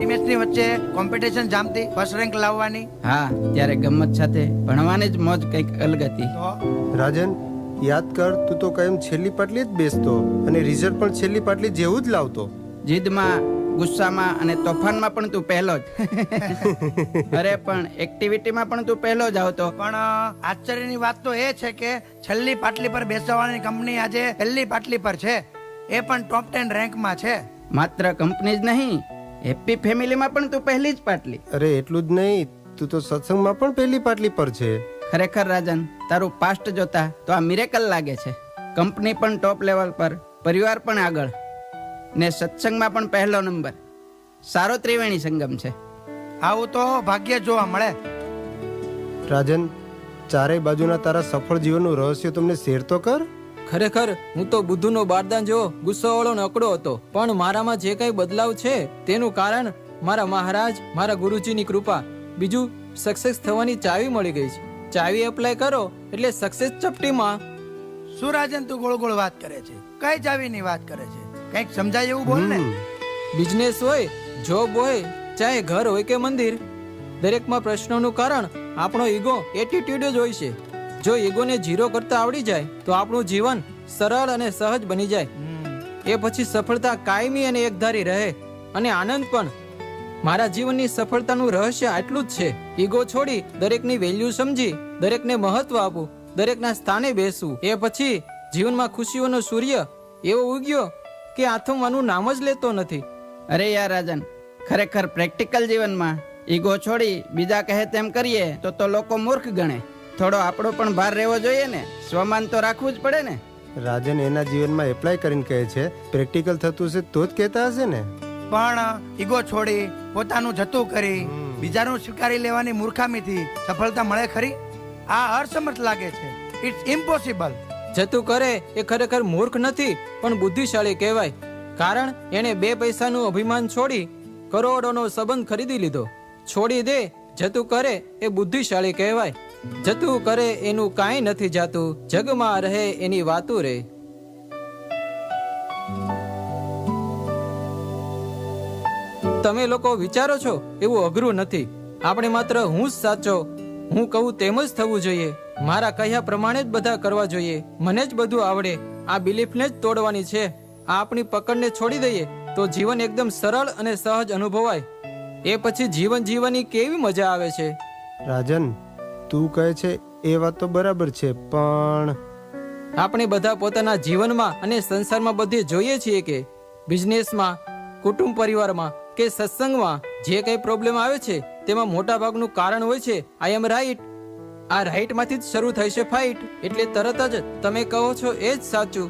ટીમની વચ્ચે competition જામતી first rank લાવવાની. હા, ત્યારે ગમત સાથે ભણવાની જ મોજ કંઈક અલગ હતી. તો રાજન, યાદ કર, તું તો કાયમ છેલ્લી પાટલી જ બેસતો અને રિઝલ્ટ પણ છેલ્લી પાટલી જેવું જ લાવતો. જીદમાં, ગુસ્સામાં અને તોફાનમાં પણ તું પહેલો જ. અરે પણ એક્ટિવિટીમાં પણ તું પહેલો જ આવતો. પણ આશ્ચર્યની વાત તો એ છે કે છેલ્લી પાટલી પર બેસવાની કંપની આજે પહેલી પાટલી પર છે, એ પણ ટોપ 10 રેન્કમાં છે. માત્ર કંપની જ નહીં, હેપી ફેમિલીમાં પણ તું પહેલી જ પાટલી. અરે એટલું જ નહીં, તું તો સત્સંગમાં પણ પહેલી પાટલી પર છે. ખરેખર રાજન, તારું પાસ્ટ જોતા તો આ મિરેકલ લાગે છે. કંપની પણ ટોપ લેવલ પર, પરિવાર પણ આગળ, ને સત્સંગમાં પણ પહેલો નંબર. સારો ત્રિવેણી સંગમ છે. આવું તો ભાગ્ય જોવા મળે. રાજન, ચારેય બાજુના તારા સફળ જીવનનું રહસ્ય તમને શેર તો કર. ખરેખર હું તો બુદ્ધુનો બારદાન જેવો ગુસ્સાવાળો ને અકડો હતો, પણ મારામાં જે કઈ બદલાવ છે તેનું કારણ મારા મહારાજ, મારા ગુરુજીની કૃપા. બીજું, સક્સેસ થવાની ચાવી મળી ગઈ છે. ચાવી એપ્લાય કરો એટલે સક્સેસ ચપટીમાં. શું રાજન, તું ગોળ ગોળ વાત કરે છે? કઈ ચાવીની વાત કરે છે? કંઈક સમજાય એવું બોલ ને. બિઝનેસ હોય, જોબ હોય, ચાહે ઘર હોય કે મંદિર, દરેકમાં પ્રશ્નોનું કારણ આપણો ઈગો, એટીટ્યુડ જ હોય છે. જો ઈગોને ઝીરો કરતા આવડી જાય તો આપણું જીવન સરળ અને સહજ બની જાય. એ પછી સફળતા કાયમી અને એકધારી રહે, અને આનંદ પણ. મારા જીવનની સફળતાનું રહસ્ય આટલું જ છે. ઈગો છોડી દરેકની વેલ્યુ સમજી, દરેકને મહત્વ આપવું, દરેકના સ્થાને બેસવું. એ પછી જીવનમાં ખુશીઓનો સૂર્ય એવો ઉગ્યો કે આથમવાનું નામ જ લેતો નથી. અરે યાર રાજન, ખરેખર પ્રેક્ટિકલ જીવનમાં ઈગો છોડી બીજા કહે તેમ કરીએ તો લોકો મૂર્ખ ગણે. થોડો આપણો પણ ભાર રહેવો જોઈએ ને. સ્વમાન તો રાખવું જ પડે ને. રાજન એના જીવનમાં એપ્લાય કરીને કહે છે, પ્રેક્ટિકલ થતું છે તો જ કહેતા હશે ને. પણ ઈગો છોડી પોતાનું જતું કરી બીજાનું સ્વીકારી લેવાની મૂર્ખામીથી સફળતા મળે ખરી? આ અસમર્થ લાગે છે. It's impossible. જતું કરે એ ખરેખર મૂર્ખ નથી પણ બુદ્ધિશાળી કહેવાય. કારણ એણે 2 પૈસાનું અભિમાન છોડી કરોડોનો સંબંધ ખરીદી લીધો. છોડી દે, જતું કરે એ બુદ્ધિશાળી કહેવાય. જતું કરે એનું કાંઈ નથી જાતું, જગમાં રહે એની વાતું રે. તમે લોકો વિચારો છો એવું અઘરું નથી. આપણે માત્ર હું જ સાચો, હું કહું તેમ જ થવું જોઈએ, મારા કહ્યા પ્રમાણે જ બધા કરવા જોઈએ, મને જ બધું આવડે, આ બિલીફને જ તોડવાની છે. આ આપણી પકડને છોડી દઈએ તો જીવન એકદમ સરળ અને સહજ અનુભવાય. એ પછી જીવન જીવવાની કેવી મજા આવે છે. રાજન, તું કહે છે એ વાત તો બરાબર છે, પણ આપણે બધા પોતાના જીવનમાં અને સંસારમાં બધે જોઈએ છીએ કે બિઝનેસમાં, કુટુંબ પરિવારમાં કે સત્સંગમાં જે કઈ પ્રોબ્લેમ આવે છે તેમાં મોટા ભાગનું કારણ હોય છે આઈ એમ રાઈટ. આ રાઈટ માંથી જ શરૂ થઈ છે ફાઇટ. એટલે તરત જ તમે કહો છો એ જ સાચું.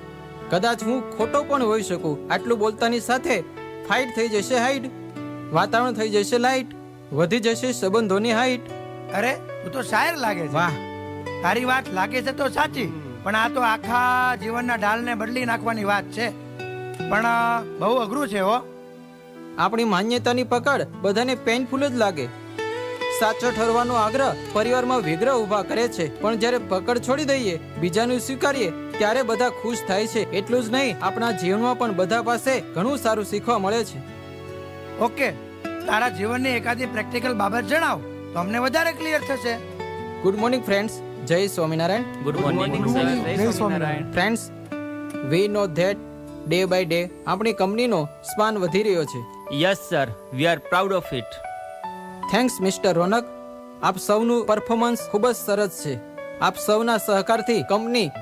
કદાચ હું ખોટો પણ હોઈ શકું. આટલું બોલતાની સાથે ફાઇટ થઈ જશે હાઈટ, વાતાવરણ થઈ જશે લાઈટ, વધી જશે સંબંધોની હાઈટ. અરે તું તો શાયર લાગે છે. વાહ, તારી વાત લાગે છે તો સાચી, પણ આ તો આખા જીવનના ઢાલને બદલી નાખવાની વાત છે. પણ બહુ અઘરું છે હો. આપણી માન્યતાની પકડ બધાને પેઇનફુલ જ લાગે. સાચો ઠરવાનો આગ્રહ પરિવારમાં વિગ્રહ ઊભા કરે છે, પણ જ્યારે પકડ છોડી દઈએ, બીજાનું સ્વીકારીએ, ત્યારે બધા ખુશ થાય છે. એટલું જ નહીં, આપણા જીવનમાં પણ બધા પાસે ઘણું સારું શીખવા મળે છે. ઓકે, તારા જીવનની એકાદી પ્રેક્ટિકલ બાબત જણાવ તો અમને વધારે ક્લિયર થશે. Good morning friends. જય Swaminarayan. Good morning sir. Friends, we know that day by day આપણી કંપનીનો સ્પાન વધી રહ્યો છે. Yes sir, we are proud of it. Thanks mister Ronak. આપ સૌનું પરફોર્મન્સ ખૂબ જ સરસ છે. આપ સૌના સહકારથી કંપની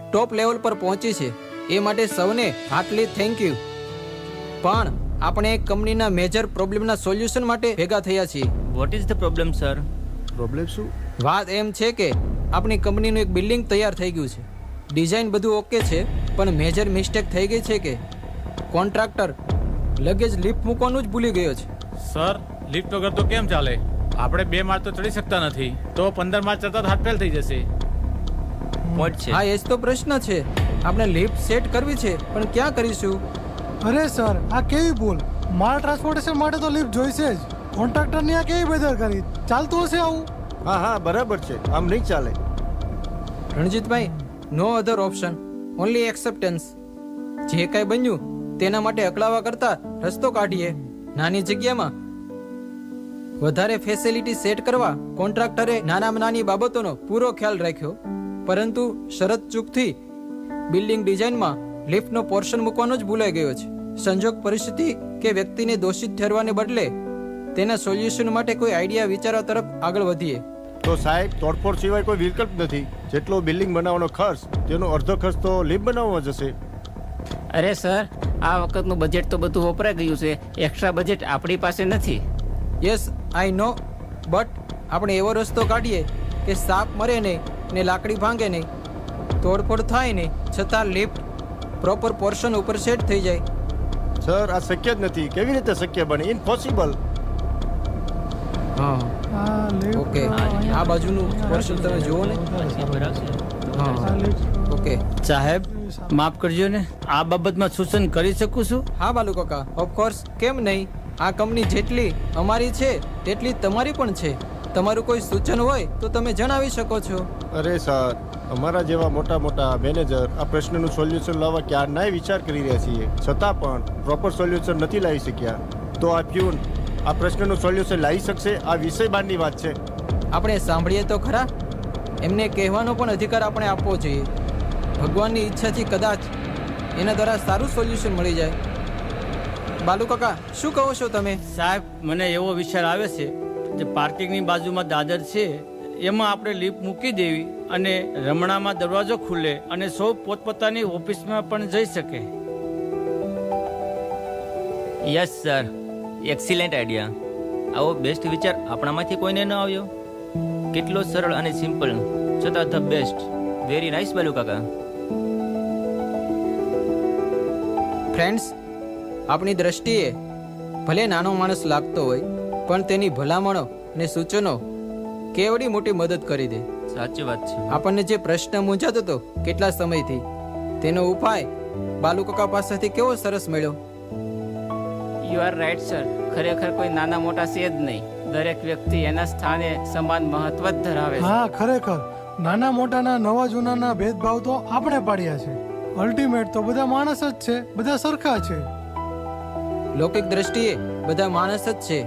ટોપ લેવલ પર પહોંચી છે, એ માટે સૌને હાર્ટલી થેન્ક યુ. પણ આપણે કંપનીના મેજર પ્રોબ્લેમના સોલ્યુશન માટે ભેગા થયા છીએ. What is the problem sir? Problem શું? વાત એમ છે કે આપણી કંપનીનું એક બિલ્ડિંગ તૈયાર થઈ ગયું છે. ડિઝાઇન બધું ઓકે છે, પણ મેજર મિસ્ટેક થઈ ગઈ છે કે કોન્ટ્રાક્ટર લગેજ લિફ્ટ મૂકવાનું જ ભૂલી ગયો છે. સર, લિફ્ટ વગર તો કેમ ચાલે? આપણે 2 માળ તો ચડી શકતા નથી, તો 15 માળ ચડતા હાથ ફેલ થઈ જશે. વોટ છે? હા, એ જ તો પ્રશ્ન છે. આપણે લિફ્ટ સેટ કરવી છે, પણ ક્યાં કરીશું? અરે સર, આ કેવી ભૂલ! માલ ટ્રાન્સપોર્ટેશન માટે તો લિફ્ટ જોઈશે જ. કોન્ટ્રાક્ટરની આ કેવી બેદરકારી! ચાલતું હશે આવું? હા હા, બરાબર છે, આમ નહીં ચાલે. રણજીતભાઈ, નો અધર ઓપ્શન, ઓનલી એક્સેપ્ટન્સ. જે કાંઈ બન્યું તેના માટે અકળાવા કરતા રસ્તો કાઢીએ. નાની જગ્યામાં વધારે ફેસિલિટી સેટ કરવા કોન્ટ્રાક્ટરે નાનામાં નાની બાબતોનો પૂરો ખ્યાલ રાખ્યો, પરંતુ શરત ચૂકથી બિલ્ડિંગ ડિઝાઇનમાં લિફ્ટનો પોર્શન મૂકવાનો જ ભૂલાઈ ગયો છે. સંજોગ પરિસ્થિતિ કે વ્યક્તિને દોષિત ઠેરવાને બદલે તેના સોલ્યુશન માટે કોઈ આઈડિયા વિચારવા તરફ આગળ વધીએ. તો સાહેબ, તોડફોડ સિવાય કોઈ વિકલ્પ નથી. જેટલો બિલ્ડિંગ બનાવવાનો ખર્ચ, તેનો અડધો ખર્ચ તો લિફ્ટ બનાવવામાં જશે. અરે સર, આ વખતનું બજેટ તો બધું વપરાઈ ગયું છે. એક્સ્ટ્રા બજેટ આપણી પાસે નથી. યસ, આઈ નો, બટ આપણે એવો રસ્તો કાઢીએ કે સાપ મરે નહીં ને લાકડી ભાંગે નહીં, તોડફોડ થાય નહીં છતાં લિફ્ટ પ્રોપર પોર્શન ઉપર સેટ થઈ જાય. સર, આ શક્ય જ નથી. કેવી રીતે શક્ય બને? ઇમ્પોસિબલ. હા, આ lift ઓકે, અહીંયા આ બાજુનું પોર્શન તમે જુઓ ને. હા, આ lift ઓકે. સાહેબ, માફ કરજો ને, આ બાબતમાં સૂચન કરી શકું છું? હા બાલુ કાકા, ઓફકોર્સ, કેમ નહીં. આ કંપની જેટલી અમારી છે તેટલી તમારી પણ છે. તમારું કોઈ સૂચન હોય તો તમે જણાવી શકો છો. અરે સર, અમારા જેવા મોટા મોટા મેનેજર આ પ્રશ્નનું સોલ્યુશન લાવવા ક્યારનાય વિચાર કરી રહ્યા છીએ, છતાં પણ પ્રોપર સોલ્યુશન નથી લાવી શક્યા. તો આ પ્યુન આ પ્રશ્નનું સોલ્યુશન લાવી શકશે? આ વિષય બારની વાત છે. આપણે સાંભળીએ તો ખરા. એમને કહેવાનો પણ અધિકાર આપણે આપવો જોઈએ. ભગવાનની ઈચ્છાથી કદાચ એના દ્વારા સારું સોલ્યુશન મળી જાય. બાલુ કાકા, શું કહો છો તમે? સાહેબ, મને એવો વિચાર આવે છે કે પાર્કિંગની બાજુમાં દાદર છે, એમાં આપણે લિફ્ટ મૂકી દેવી અને રમણામાં દરવાજો ખુલે અને સૌ પોતપોતાની ઓફિસમાં પણ જઈ શકે. Yes sir, excellent idea. આવો બેસ્ટ વિચાર આપણામાંથી કોઈને ન આવ્યો? કેટલો સરળ અને સિમ્પલ, છતાં ધ બેસ્ટ. વેરી નાઇસ બાલુ કાકા. ફ્રેન્ડ્સ, આપણી દ્રષ્ટિએ ભલે નાનો માણસ લાગતો હોય, પણ તેની ભલામણો અને સૂચનો કેવડી મોટી મદદ કરી દે. સાચી વાત છે. આપણને જે પ્રશ્ન મૂંઝાતો હતો કેટલા સમયથી, તેનો ઉપાય બાલુ કાકા પાસેથી કેવો સરસ મળ્યો. You are right sir. ખરેખર કોઈ નાના મોટા છે જ નહીં. દરેક વ્યક્તિ એના સ્થાને સમાન મહત્વ જ ધરાવે છે. હા, ખરેખર નાના મોટાના નવા જૂનાના ભેદભાવ તો આપણે પાડ્યા છે. અલ્ટિમેટ તો બધા માણસ જ છે, બધા સરખા છે. લૌકિક દ્રષ્ટિએ બધા માણસ જ છે.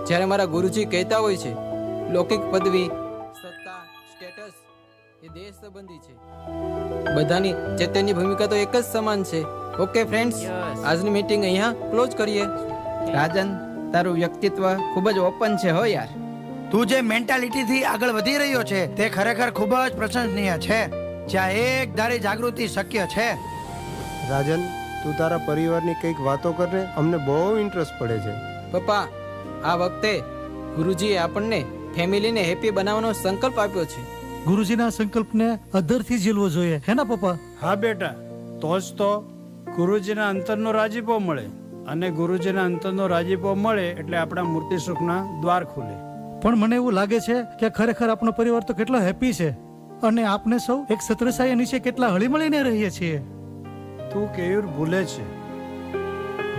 જ્યારે મારા ગુરુજી કહેતા હોય છે, લૌકિક પદવી, સત્તા, સ્ટેટસ એ દેશ સંબંધી છે. બધાની ચેતનની ભૂમિકા તો એક જ સમાન છે. Okay friends, Yes. આજની મીટિંગ અહીંયા ક્લોઝ કરીએ. રાજન, તારું વ્યક્તિત્વ ખૂબ જ ઓપન છે હો યાર. તું જે મેન્ટાલિટીથી આગળ વધી રહ્યો છે તે ખરેખર ખૂબ જ પ્રશંસનીય છે. જ્યાં એક ધારી જાગૃતિ શક્ય છે. રાજન, તું તારા પરિવારની કંઈક વાતો કરને, અમને બહુ ઇન્ટરેસ્ટ પડે છે. પપ્પા, આ વખતે ગુરુજીએ આપણને ફેમિલીને હેપી બનાવવાનો સંકલ્પ આપ્યો છે. ગુરુજીના સંકલ્પને અધરથી ઝીલવો જોઈએ, હે ના પપ્પા? હા બેટા, તો જ તો ગુરુજીના અંતરનો રાજીપો મળે, અને ગુરુજીના અંતરનો રાજીપો મળે એટલે આપણા મૂર્તિ સુખના દ્વાર ખુલે. પણ મને એવું લાગે છે કે ખરેખર આપણો પરિવાર તો કેટલો હેપી છે, અને આપણે સૌ એક છત્રછાયા નીચે કેટલા હળીમળીને રહીએ છીએ. તું કેયુર ભૂલે છે.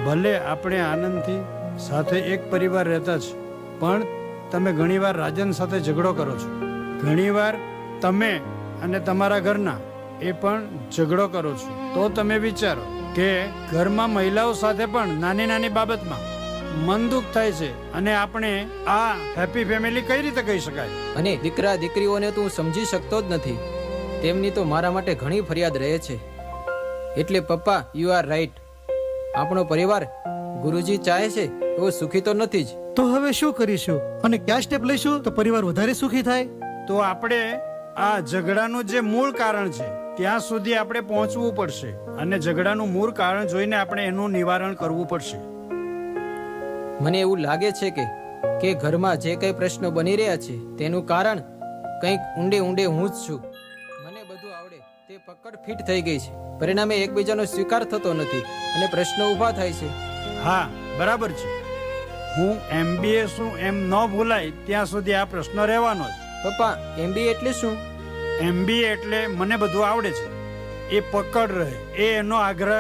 ભલે આપણે આનંદથી સાથે એક પરિવાર રહેતા છે, પણ તમે ઘણીવાર રાજન સાથે ઝઘડો કરો છો. ઘણીવાર તમે અને તમારા ઘરના એ પણ ઝઘડો કરો છો. તો તમે વિચારો કે ઘરમાં મહિલાઓ સાથે પણ નાની નાની બાબતમાં મન દુઃખ થાય છે, અને આપણે આ હેપી ફેમિલી કઈ રીતે કહી શકાય? અને દીકરા દીકરીઓને તું સમજી શકતો જ નથી. તેમની તો મારા માટે ઘણી ફરિયાદ રહે છે. એટલે પપ્પા, યુ આર રાઈટ. આપણો પરિવાર ગુરુજી ચાહે છે એવો સુખી તો નથી જ. તો હવે શું કરીશું અને કયા સ્ટેપ લઈશું તો પરિવાર વધારે સુખી થાય? તો આપણે આ ઝઘડાનું જે મૂળ કારણ છે ત્યાં સુધી આપણે પહોંચવું પડશે, અને ઝઘડાનું મૂળ કારણ જોઈને આપણે એનું નિવારણ કરવું પડશે. મને એવું લાગે છે કે ઘરમાં જે કઈ પ્રશ્નો બની રહ્યા છે તેનું કારણ કંઈક ઊંડે ઊંડે હું જ છું. મને બધું આવડે તે પકડ ફિટ થઈ ગઈ છે, પરિણામે એકબીજાનો સ્વીકાર થતો નથી અને પ્રશ્નો ઊભા થાય છે. હા, બરાબર છે. હું MBA શું એમ ન ભૂલાય ત્યાં સુધી આ પ્રશ્ન રહેવાનો જ. પપ્પા, MBA એટલે શું? MBA એટલે મને બધું આવડે છે એ પકડ રહે, એ એનો આગ્રહ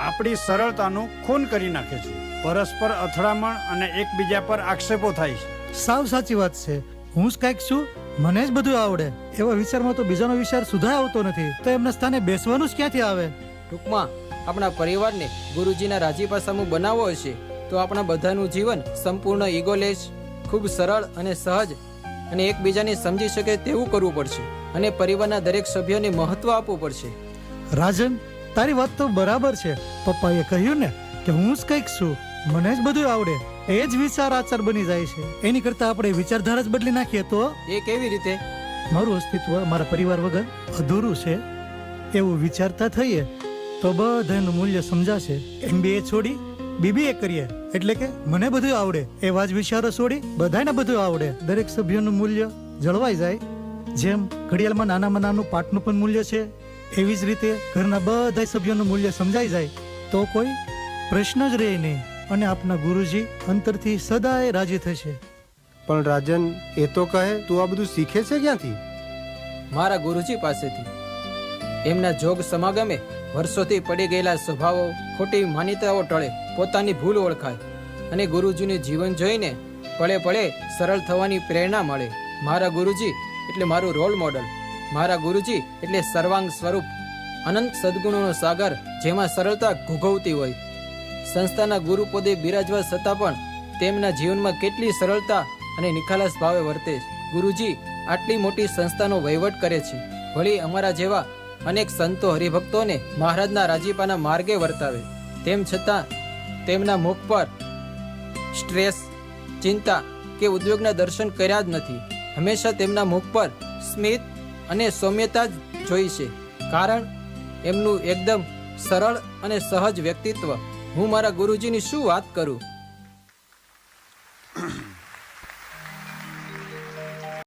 આપણી સરળતાનું ખૂન કરી નાખે છે. પરસ્પર અથડામણ અને એકબીજા પર આક્ષેપો થાય છે. સાવ સાચી વાત છે. હું જ કાંઈક છું, મને જ બધું આવડે એવા વિચારમાં તો બીજાનો વિચાર સુધા આવતો નથી, તો એમના સ્થાને બેસવાનું જ ક્યાંથી આવે? ટૂંકમાં આપણા પરિવારને ગુરુજીના રાજીપા સામું બનાવવો હશે તો આપણા બધાનું જીવન સંપૂર્ણ ઈગોલેસ, ખૂબ સરળ અને સહજ અને એકબીજાને સમજી શકે તેવું કરવું પડશે અને પરિવારના દરેક સભ્યને મહત્વ આપવું પડશે. રાજન, તારી વાત તો બરાબર છે. પપ્પાએ કહ્યું ને કે હું જ કંઈક છું, મને જ બધું આવડે, એ જ વિચાર આચાર બની જાય છે. એની કરતા આપણે વિચારધારા જ બદલી નાખીએ તો એ કેવી રીતે? મારું અસ્તિત્વ મારા પરિવાર વગર અધૂરું છે એવું વિચારતા થઈએ તો બધાનું મૂલ્ય સમજાશે. MBA છોડી BBA કરીએ એટલે કે મને બધું આવડે એવા જ વિચારો છોડી બધાને બધું આવડે, દરેક સભ્યનું મૂલ્ય જળવાઈ જાય. જેમ ઘડિયાળમાં નાનામાં નાનું પાટનું પણ મૂલ્ય છે, એવી જ રીતે ઘરના બધા સભ્યોનું મૂલ્ય સમજાઈ જાય તો કોઈ પ્રશ્ન જ રહે નહીં અને આપના ગુરુજી અંતરથી સદાય રાજી થશે. પણ રાજન, એ તો કહે તું આ બધું શીખે છે ક્યાંથી? મારા ગુરુજી પાસેથી. એમના જોગ સમાગમે વર્ષોથી પડી ગયેલા સ્વભાવો, ખોટી માન્યતાઓ ટળે, પોતાની ભૂલ ઓળખાય અને ગુરુજીનું જીવન જોઈને પળે પળે સરળ થવાની પ્રેરણા મળે. મારા ગુરુજી એટલે મારું રોલ મોડલ. મારા ગુરુજી એટલે સર્વાંગ સ્વરૂપ, અનંત સદગુણોનો સાગર જેમાં સરળતા ઘૂઘવતી હોય. સંસ્થાના ગુરુ પદે બિરાજવા છતાં પણ તેમના જીવનમાં કેટલી સરળતા અને નિખાલસ ભાવે વર્તે છે. ગુરુજી આટલી મોટી સંસ્થાનો વહીવટ કરે છે, વળી અમારા જેવા અનેક સંતો હરિભક્તોને મહારાજના રાજીપાના માર્ગે વર્તાવે. તેમ છતાં તેમના મુખ પર સ્ટ્રેસ, ચિંતા કે ઉદ્વેગના દર્શન કર્યા જ નથી. હંમેશા તેમના મુખ પર સ્મિત અને સૌમ્યતા જ જોઈ છે, કારણ એમનું એકદમ સરળ અને સહજ વ્યક્તિત્વ. હું મારા ગુરુજીની શું વાત કરું.